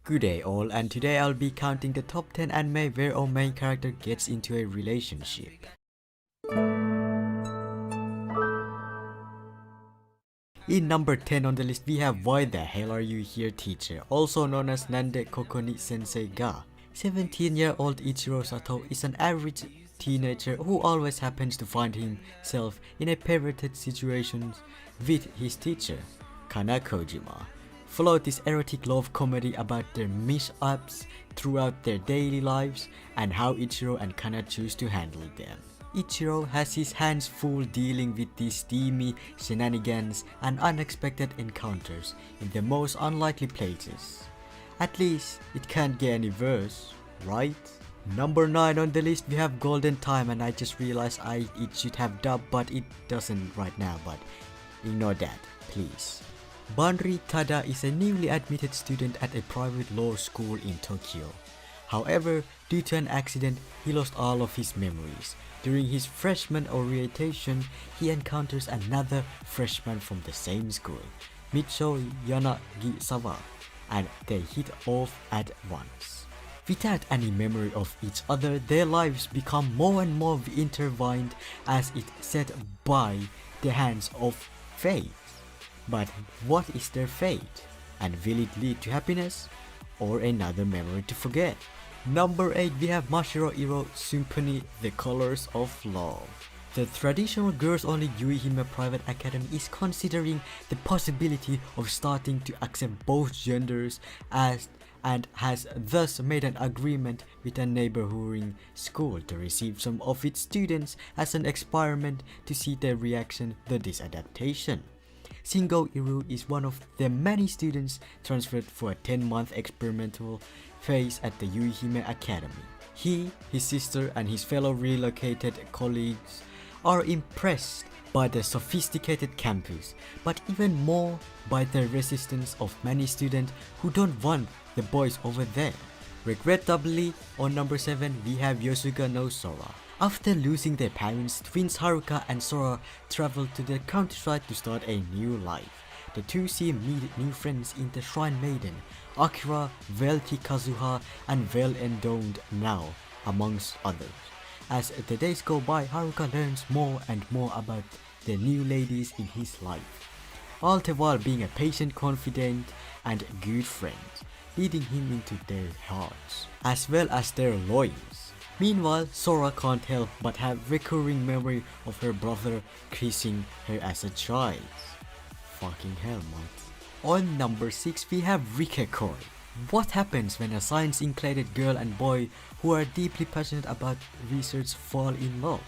Good day all, and today I'll be counting the top 10 anime where our main character gets into a relationship. In number 10 on the list we have Why the Hell Are You Here Teacher, also known as Nande Koko ni Sensei ga. 17-year-old Ichiro Sato is an average teenager who always happens to find himself in a perverted situations with his teacher, Kana Kojima. Follow this erotic love comedy about their mishaps throughout their daily lives and how Ichiro and Kana choose to handle them. Ichiro has his hands full dealing with these steamy shenanigans and unexpected encounters in the most unlikely places. At least it can't get any worse, right? Number 9 on the list we have Golden Time, and I just realized it should have dubbed but it doesn't right now, but ignore that please. Banri Tada is a newly admitted student at a private law school in Tokyo. However, due to an accident, he lost all of his memories. During his freshman orientation, he encounters another freshman from the same school, Micho Yanagisawa, and they hit off at once. Without any memory of each other, their lives become more and more intertwined as it set by the hands of fate. But what is their fate? And will it lead to happiness? Or another memory to forget? Number 8 we have MASHIROIRO SYMPHONY, The Colors of Love. The traditional girls-only YUI-HIME private academy is considering the possibility of starting to accept both genders and has thus made an agreement with a neighboring school to receive some of its students as an experiment to see their reaction to this adaptation. Shingo Iru is one of the many students transferred for a 10-month experimental phase at the YUI-HIME Academy. He, his sister, and his fellow relocated colleagues are impressed by the sophisticated campus, but even more by the resistance of many students who don't want the boys over there. Regrettably, on number 7 we have YOSUGA no SORA. After losing their parents, twins Haruka and Sora travel to the countryside to start a new life. The two meet new friends in the Shrine Maiden, Akira, wealthy Kazuha, and well-endowed Nao, amongst others. As the days go by, Haruka learns more and more about the new ladies in his life, all the while being a patient, confident, and good friend, leading him into their hearts, as well as their loins. Meanwhile, Sora can't help but have recurring memory of her brother kissing her as a child. Fucking hell, man. On number 6 we have RIKEKOI. What happens when a science-inclined girl and boy who are deeply passionate about research fall in love?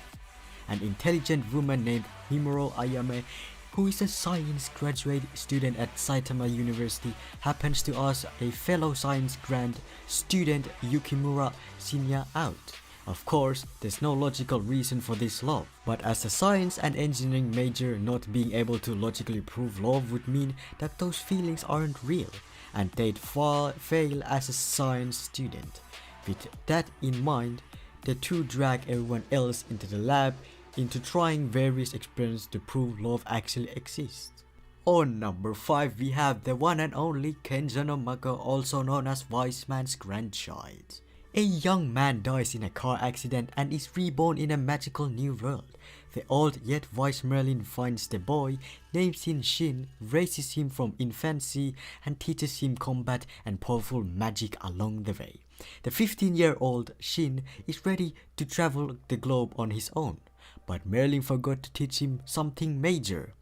An intelligent woman named Himuro Ayame, who is a science graduate student at Saitama University, happens to ask a fellow science grad student Yukimura Shinya out. Of course, there's no logical reason for this love, but as a science and engineering major, not being able to logically prove love would mean that those feelings aren't real, and they'd fail as a science student. With that in mind, the two drag everyone else into the lab into trying various experiments to prove love actually exists. On number 5 we have the one and only KENJA no MAGO, also known as Wise Man's grandchild. A young man dies in a car accident and is reborn in a magical new world. The old yet wise Merlin finds the boy, names him Shin, raises him from infancy, and teaches him combat and powerful magic along the way. The 15-year-old Shin is ready to travel the globe on his own, but Merlin forgot to teach him something major: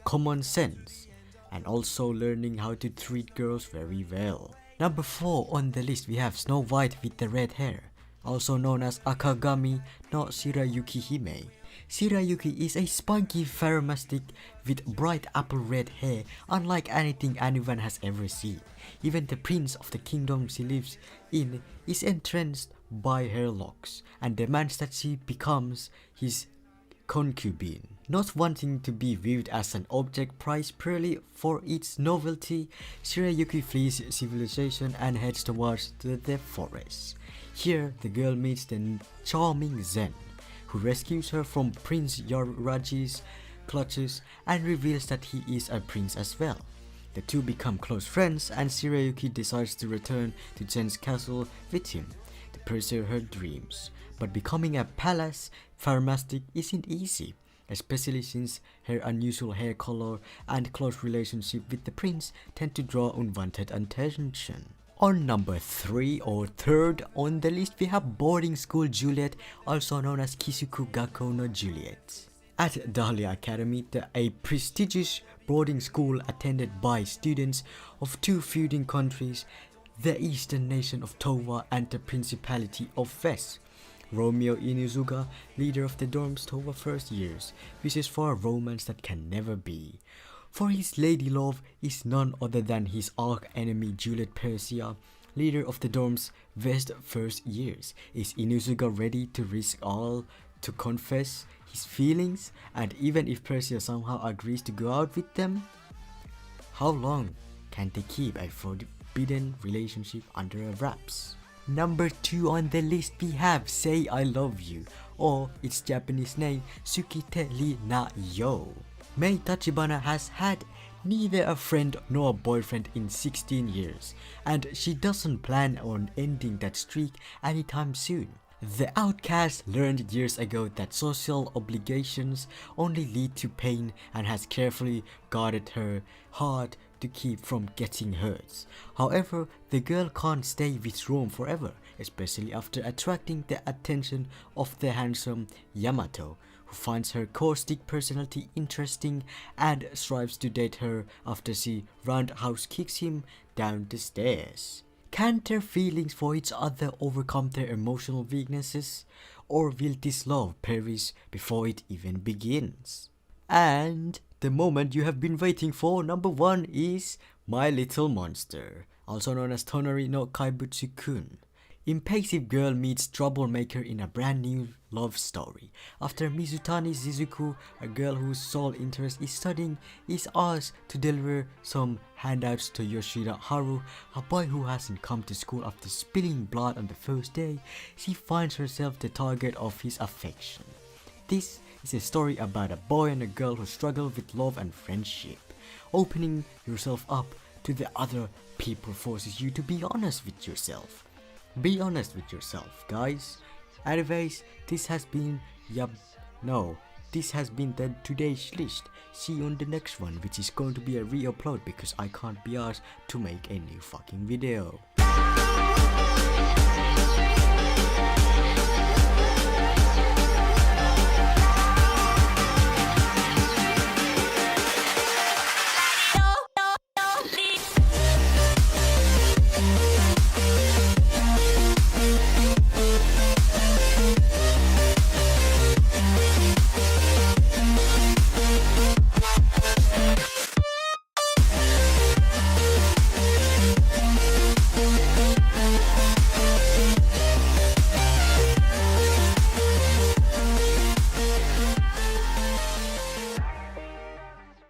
common sense, and also learning how to treat girls very well. Number 4 on the list we have Snow White with the red hair, also known as AKAGAMI no SHIRAYUKI-HIME. Shirayuki is a spunky pharmacist with bright apple red hair, unlike anything anyone has ever seen. Even the prince of the kingdom she lives in is entranced by her locks and demands that she becomes his concubine. Not wanting to be viewed as an object prized purely for its novelty, Shirayuki flees civilization and heads towards the forest. Here, the girl meets the charming Zen, who rescues her from Prince Yaraji's clutches and reveals that he is a prince as well. The two become close friends and Shirayuki decides to return to Jen's castle with him to pursue her dreams. But becoming a palace pharmacist isn't easy, especially since her unusual hair color and close relationship with the prince tend to draw unwanted attention. On number 3 or third on the list we have boarding school Juliet, also known as Kishuku Gakkou no Juliet. At Dahlia Academy, a prestigious boarding school attended by students of two feuding countries, the eastern nation of Towa and the Principality of West. Romeo Inuzuka, leader of the dorm's Towa first years, wishes for a romance that can never be. For his lady love is none other than his arch-enemy Juliet Persia, leader of the dorm's West first years. Is Inuzuka ready to risk all to confess his feelings, and even if Persia somehow agrees to go out with them? How long can they keep a forbidden relationship under wraps? Number 2 on the list we have Say I Love You, or its Japanese name Sukitte Ri na Yo. Mei Tachibana has had neither a friend nor a boyfriend in 16 years, and she doesn't plan on ending that streak anytime soon. The outcast learned years ago that social obligations only lead to pain and has carefully guarded her heart to keep from getting hurt. However, the girl can't stay with Rome forever, especially after attracting the attention of the handsome Yamato, who finds her caustic personality interesting and strives to date her after she roundhouse kicks him down the stairs. Can their feelings for each other overcome their emotional weaknesses, or will this love perish before it even begins? And the moment you have been waiting for, number 1 is My Little Monster, also known as Tonari no Kaibutsu-kun. Impulsive girl meets troublemaker in a brand new love story. After Mizutani Shizuku, a girl whose sole interest is studying, is asked to deliver some handouts to Yoshida Haru, a boy who hasn't come to school after spilling blood on the first day, she finds herself the target of his affection. This is a story about a boy and a girl who struggle with love and friendship. Opening yourself up to the other people forces you to be honest with yourself. Be honest with yourself, guys. Anyways, this has been the today's list. See you on the next one, which is going to be a re-upload because I can't be asked to make a new fucking video.